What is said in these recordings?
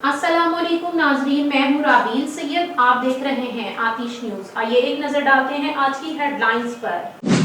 अस्सलामुअलैकुम नाजरीन, मैं हूँ राबील सैयद। आप देख रहे हैं आतिश न्यूज। आइए एक नजर डालते हैं आज की हेडलाइंस पर।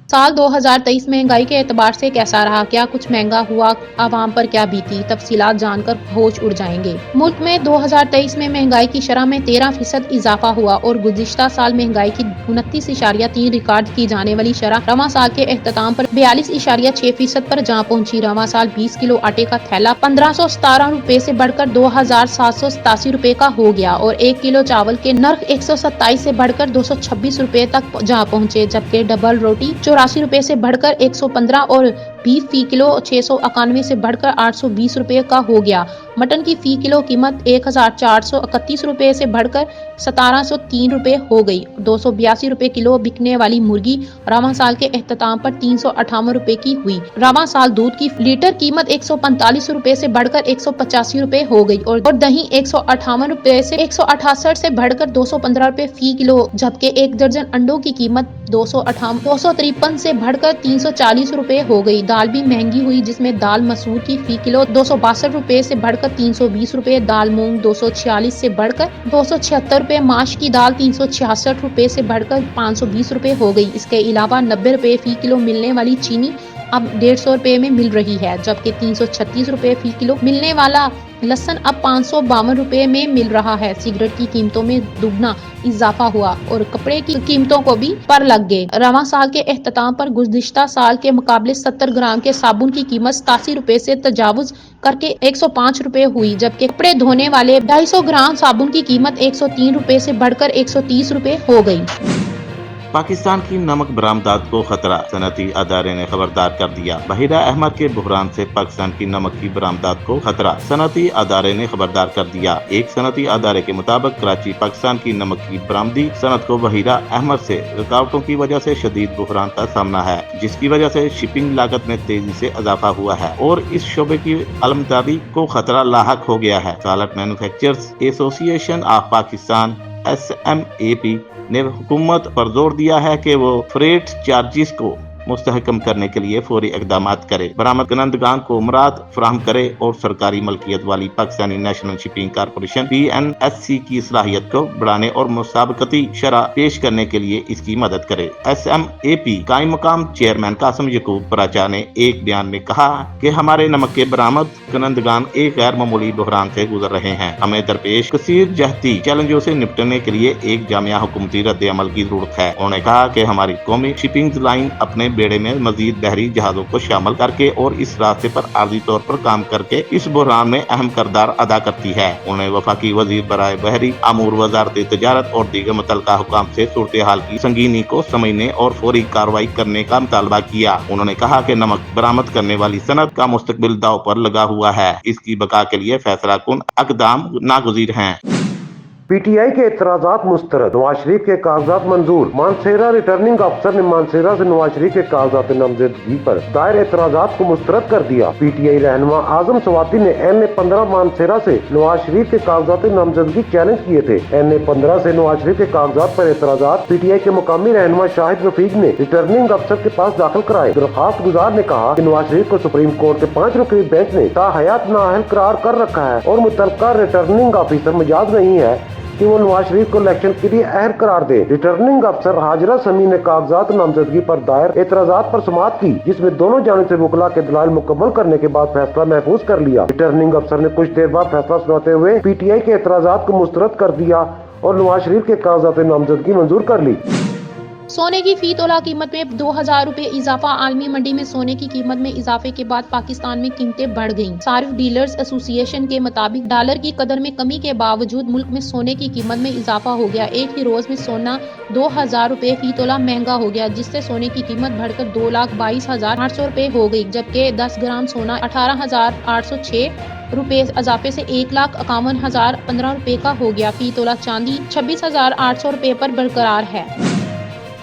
साल 2023 महंगाई के एतबार से कैसा रहा, क्या कुछ महंगा हुआ, आवाम पर क्या बीती, तफसीलात जानकर होश उड़ जाएंगे। मुल्क में 2023 में महंगाई की शरह में 13% इजाफा हुआ और गुज़िश्ता साल महंगाई की 29.3 रिकॉर्ड की जाने वाली शरह रवां साल के एख्तिताम पर 42.6% पर जा पहुंची। रवां साल 20 किलो आटे का थैला 1517 रुपए से बढ़कर 2787 रुपए का हो गया और 1 किलो चावल के नर्ख 127 से बढ़कर 226 रुपए तक जा पहुंचे, जबकि डबल रोटी 84 रुपए से बढ़कर 115 और बीफ फी किलो 691 से बढ़कर 820 रुपए का हो गया। मटन की फी किलो कीमत 1431 रुपए से बढ़कर 1703 रुपए हो गई। 282 रुपए किलो बिकने वाली मुर्गी रवां साल के एख्तिताम पर 358 रुपए की हुई। रवां साल दूध की लीटर कीमत 145 रुपए से बढ़कर 185 रुपए हो गई और दही 158 रुपए से 168 से बढ़कर 215 रुपए फी किलो, जबकि एक दर्जन अंडों की कीमत 253 से बढ़कर 340 रुपए हो गई। दाल भी महंगी हुई, जिसमें दाल मसूर की फी किलो 262 रुपए से बढ़कर 320 रुपए, दाल मूंग 246 से बढ़कर 276 रुपए, माश की दाल 366 रुपए से बढ़कर 520 रुपए हो गई। इसके अलावा 90 रुपए फी किलो मिलने वाली चीनी अब 150 रुपए में मिल रही है, जबकि 336 रुपए फी किलो मिलने वाला लहसुन अब 552 रुपए में मिल रहा है। सिगरेट की कीमतों में दुगना इजाफा हुआ और कपड़े की कीमतों को भी पर लग गए। रवां साल के एख्तिताम पर गुज़िश्ता साल के मुकाबले 70 ग्राम के साबुन की कीमत 87 रुपए से तजावुज करके 105 रुपए हुई, जबकि कपड़े धोने वाले 250 ग्राम साबुन की कीमत 103 रुपए से बढ़कर 130 रुपए हो गई। पाकिस्तान की नमक बरामदात को खतरा, सनती अदारे ने खबरदार कर दिया। बहीरा अहमद के बहरान से पाकिस्तान की नमक की बरामदात को खतरा, सनती अदारे ने खबरदार कर दिया। एक सनती अदारे के मुताबिक कराची पाकिस्तान की नमक की बरामदी सनत को बहीरा अहमद से रुकावटों की वजह से शदीद बहरान का सामना है, जिसकी वजह से शिपिंग लागत में तेजी से इजाफा हुआ है और इस शोबे की अलमदारी को खतरा लाहक हो गया है। Salt Manufacturers Association of Pakistan SMAP ने हुकूमत पर जोर दिया है कि वो फ्रेट चार्जेस को मुस्तहकम करने के लिए फौरी इकदाम करे, बरामद कंदगान को मुराद फराहम करे और सरकारी मलकियत वाली Pakistani national shipping corporation PNSC की सलाहियत को बढ़ाने और मुसाबकती शरह पेश करने के लिए इसकी मदद करे। SMAP कायम मकाम चेयरमैन कासिम यकूब पराचा ने एक बयान में कहा कि हमारे नमक के बरामद कंदगान एक गैर मामूली बहरान से गुजर रहे हैं। हमें दरपेश कसीर जहती चैलेंजों से निपटने के लिए एक जामिया हुकूमती रद्द अमल की जरूरत है। उन्होंने कहा कि हमारी कौमी शिपिंग लाइन अपने बेड़े में मजीद बहरी जहाजों को शामिल करके और इस रास्ते पर आर्जी तौर पर काम करके इस बहरान में अहम किरदार अदा करती है। उन्होंने वफाकी वजीर बराए बहरी अमूर वजारत तजारत और दीगर मुतल्लिका हुकाम से सूरत हाल की संगीनी को समझने और फौरी कार्रवाई करने का मुतालबा किया। उन्होंने कहा कि नमक बरामद करने वाली सनत का मुस्तकबिल दाव पर लगा हुआ है, इसकी बका के लिए फैसला कुन अक़दाम नागुज़ीर हैं। PTI के एतराज़ात मुस्तरद, नवाज शरीफ के कागजात मंजूर। मानसेरा रिटर्निंग अफसर ने मानसेरा से नवाज शरीफ के कागजात नामजदगी पर दायर एतराज़ात को मुस्तरद कर दिया। PTI रहनुमा आजम सवाती ने NA-15 मानसेरा से नवाज शरीफ के कागजात नामजदगी चैलेंज किए थे। NA-15 से नवाज शरीफ के कागजात पर एतराज़ात PTI के मुकामी रहनुमा शाहिद रफीक ने रिटर्निंग अफसर के पास दाखिल कराए। दरख्वास्त गुजार ने कहा कि नवाज शरीफ को सुप्रीम कोर्ट के 5 रुकनी बेंच ने ताहयात नाअहल करार कर रखा है और मुतल्लिका रिटर्निंग ऑफिसर मजाज नहीं है कि वो नवाज शरीफ को इलेक्शन के लिए अहल करार दे। रिटर्निंग अफसर हाजरा समी ने कागजात नामजदगी पर दायर एतराज़ात पर समाअत की, जिसमें दोनों जानिब से वकला के दलाइल मुकम्मल करने के बाद फैसला महफूज कर लिया। रिटर्निंग अफसर ने कुछ देर बाद फैसला सुनाते हुए PTI के एतराज़ात को मुस्तरद कर दिया और नवाज शरीफ के कागजात नामजदगी मंजूर कर ली। सोने की फी तोला कीमत में 2000 रुपए इजाफा। आलमी मंडी में सोने की कीमत में इजाफे के बाद पाकिस्तान में कीमतें बढ़ गईं। सारिफ डीलर्स एसोसिएशन के मुताबिक डॉलर की कदर में कमी के बावजूद मुल्क में सोने की कीमत में इजाफा हो गया। एक ही रोज में सोना 2000 रुपए फी तोला महंगा हो गया, जिससे सोने की कीमत बढ़कर 2,22,800 रुपए हो गई, जबकि 10 ग्राम सोना 18,806 रुपए इजाफे से 1,51,015 रुपए का हो गया। फी तोला चांदी 26,800 रुपए पर बरकरार है।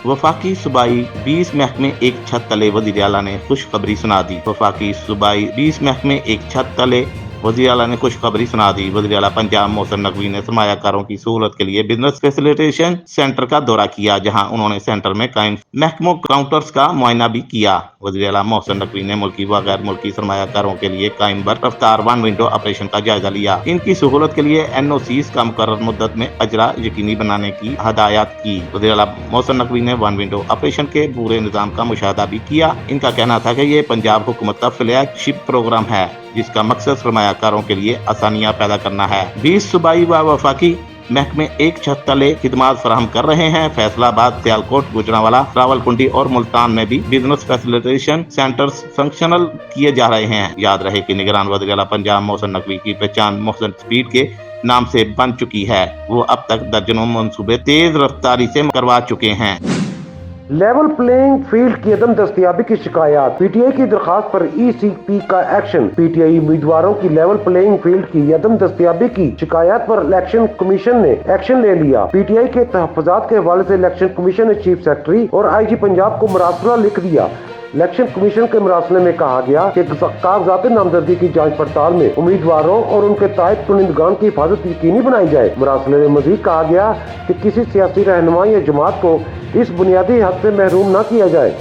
वफाकी सूबाई 20 महकमे एक छत तले वज़ीर आला ने खुशखबरी सुना दी। वफाकी सूबाई 20 महकमे एक छत तले वज़ीर आला ने खुशखबरी सुना दी। वज़ीर आला पंजाब मोहसिन नकवी ने सरमायाकारों की सहूलत के लिए बिजनेस फैसिलिटेशन सेंटर का दौरा किया, जहां उन्होंने सेंटर में कायम महकमों काउंटर्स का मुआयना भी किया। वज़ीर आला मोहसिन नकवी ने मुल्की व गैर मुल्की सरमायाकारों के लिए कायम बर रफ्तार वन विंडो ऑपरेशन का जायजा लिया। इनकी सहूलत के लिए NOCs का मुकर्रर मुद्दत में अजरा यकीनी बनाने की हदायत की। वज़ीर आला मोहसिन नकवी ने वन विंडो ऑपरेशन के पूरे निज़ाम का मुशाहदा भी किया। इनका कहना था कि ये पंजाब हुकूमत का फ्लैगशिप प्रोग्राम है, जिसका मकसद सरमायाकारों के लिए आसानियां पैदा करना है। 20 सूबाई व वफाकी महकमे एक छत तले खिदमात फराहम कर रहे हैं। फैसलाबाद, सियालकोट, गुजरांवाला, रावलपिंडी और मुल्तान में भी बिजनेस फैसिलिटेशन सेंटर्स फंक्शनल किए जा रहे हैं। याद रहे कि निगरान वज़ीर आला पंजाब मोहसिन नकवी की पहचान मोहसिन स्पीड के नाम से बन चुकी है। वो अब तक दर्जनों मंसूबे तेज रफ्तारी से करवा चुके हैं। लेवल प्लेइंग फील्ड की अदम दस्तयाबी की शिकायत, PTI की दरखास्त पर ECP का एक्शन। PTI उम्मीदवारों की लेवल प्लेइंग फील्ड की अदम दस्तयाबी की शिकायत पर इलेक्शन कमीशन ने एक्शन ले लिया। PTI के तहफ़्फ़ुज़ात के हवाले से इलेक्शन कमीशन ने चीफ सेक्रेटरी और IG पंजाब को मरासला लिख दिया। इलेक्शन कमीशन के मरासले में कहा गया कि कागजात नामजदगी की जांच पड़ताल में उम्मीदवारों और उनके तायद कुनिंदगान की हिफाजत यकीनी बनाई जाए। मरासले में मजीद कहा गया कि किसी सियासी रहनुमा या जमात को इस बुनियादी हक से महरूम न किया जाए।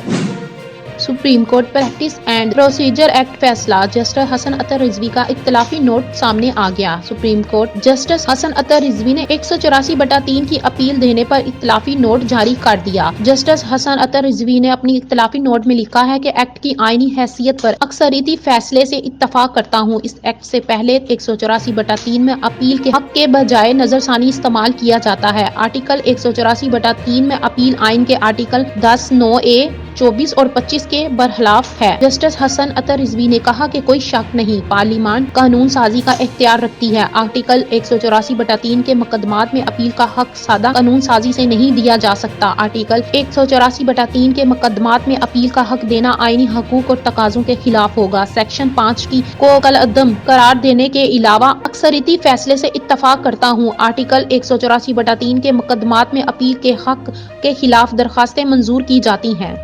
Supreme court practice and procedure act फैसला, जस्टिस हसन अतर रिजवी का इख्तलाफी नोट सामने आ गया। सुप्रीम कोर्ट जस्टिस हसन अतर रिजवी ने 184/3 की अपील देने पर इख्तलाफी नोट जारी कर दिया। जस्टिस हसन अतर रिजवी ने अपनी इख्तलाफी नोट में लिखा है कि एक्ट की आईनी हैसियत पर अक्सरियती फैसले से इत्तफाक करता हूँ। इस एक्ट से पहले 184/3 में अपील के हक के बजाय नजरसानी इस्तेमाल किया जाता है। आर्टिकल 184/3 में अपील आइन के आर्टिकल 10, 9A, 24 और 25 के बरखिलाफ है। जस्टिस हसन अतर रिजवी ने कहा कि कोई शक नहीं, पार्लियामान कानून साजी का इख्तियार रखती है। आर्टिकल 184/3 के मुकदमात में अपील का हक सादा कानून साजी से नहीं दिया जा सकता। आर्टिकल 184/3 के मुकदमात में अपील का हक देना आईनी हकूक और तकाजों के खिलाफ होगा। सेक्शन 5 की को कलअदम करार देने के अलावा अक्सरियती फैसले से इत्तफाक करता हूँ। आर्टिकल 184/3 के मुकदमात में अपील के हक के खिलाफ दरखास्तें मंजूर की जाती हैं।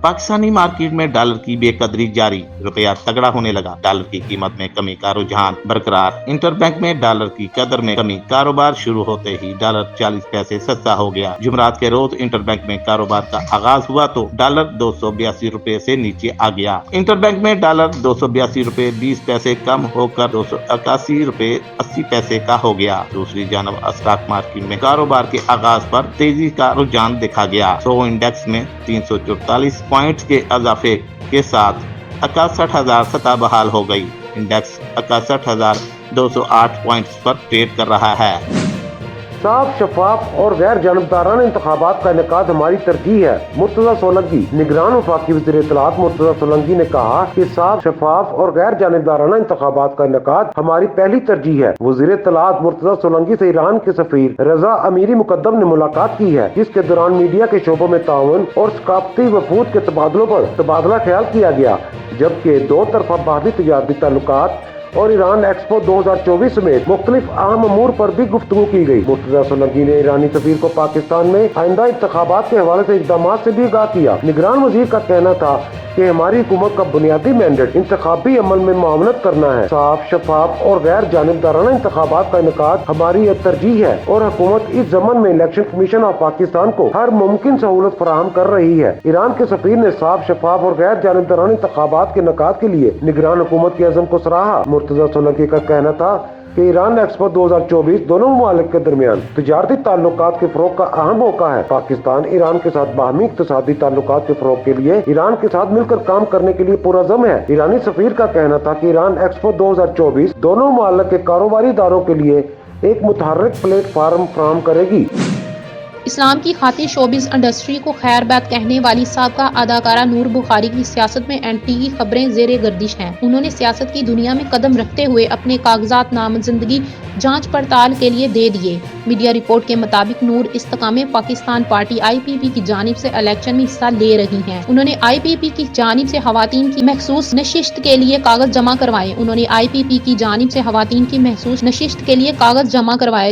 पाकिस्तानी मार्केट में डॉलर की बेकदरी जारी, रुपया तगड़ा होने लगा। डॉलर की कीमत में कमी का रुझान बरकरार। इंटरबैंक में डॉलर की कदर में कमी, कारोबार शुरू होते ही डॉलर 40 पैसे सस्ता हो गया। जुमरात के रोज इंटरबैंक में कारोबार का आगाज हुआ तो डॉलर 282 रुपए से नीचे आ गया। इंटरबैंक में डॉलर 282 रुपए 20 पैसे कम होकर 281 रुपए 80 पैसे का हो गया। दूसरी जानब स्टॉक मार्केट में कारोबार के आगाज पर तेजी का रुझान देखा गया। 100 इंडेक्स में 344 पॉइंट्स के इजाफे के साथ 61,000 सतह बहाल हो गई। इंडेक्स 61,208 पॉइंट्स पर ट्रेड कर रहा है। साफ, शफाफ और गैर जानबदाराना इंतखाबात का इनेकाद हमारी तरजीह है। मुर्तजा सोलंकी। निगरान वफाकी वज़ीर इत्तलाआत मुर्तजा सोलंकी ने कहा कि साफ, शफाफ और गैर जानबदाराना इंतखाबात का इनेकाद हमारी पहली तरजीह है। वज़ीर इत्तलाआत मुर्तजा सोलंकी से ईरान के सफीर रजा अमीरी मुकद्दम ने मुलाकात की है, जिसके दौरान मीडिया के शोबों में ताउन और सकाफती वफूद के तबादलों पर तबादला ख्याल किया गया, जबकि दो तरफा बाहमी तिजारती ताल्लुकात और ईरान एक्सपो 2024 समेत मुख्तलिफ अहम अमूर पर भी गुफ्तगू की गई। मुर्तजा सोलंकी ने ईरानी सफीर को पाकिस्तान में आइंदा इंतखाबात के हवाले से इक़दामात से भी आगाह किया। निगरान वजीर का कहना था कि हमारी हुकूमत का बुनियादी मैंडेट इंतखाबी अमल में मुआवनत करना है। साफ, शफाफ और गैर जानिबदाराना इंतखाबात का इनेकाद हमारी एक तरजीह है और हुकूमत इस ज़मन में इलेक्शन कमीशन ऑफ पाकिस्तान को हर मुमकिन सहूलत फराहम कर रही है। ईरान के सफीर ने साफ, शफाफ और गैर जानिबदाराना इंतखाबात के इनेकाद के लिए निगरान हुकूमत के अज़म को सराहा। मुर्तजा सोलंकी का कहना था कि ईरान एक्सपो 2024 दोनों मुमालिक के दरमियान तिजारती ताल्लुकात के फरोग का अहम मौका है। पाकिस्तान ईरान के साथ बाहमी इक़्तिसादी ताल्लुकात के फरोग के लिए ईरान के साथ मिलकर काम करने के लिए पुरअज़म है। ईरानी सफीर का कहना था कि ईरान एक्सपो 2024 दोनों मुमालिक के कारोबारी इदारों के लिए एक मुतहर्रिक प्लेटफार्म फराहम करेगी। इस्लाम की खातिर शोबिज़ इंडस्ट्री को खैर बात कहने वाली साबका अदाकारा नूर बुखारी की सियासत में एंटी की खबरें ज़ेरे गर्दिश हैं। उन्होंने सियासत की दुनिया में कदम रखते हुए अपने कागजात नामजदगी जांच पड़ताल के लिए दे दिए। मीडिया रिपोर्ट के मुताबिक नूर इस्तकामे पाकिस्तान पार्टी IPP की जानिब से इलेक्शन में हिस्सा ले रही हैं। उन्होंने IPP की जानिब से खवातीन की महसूस नशिस्त के लिए कागज जमा करवाए।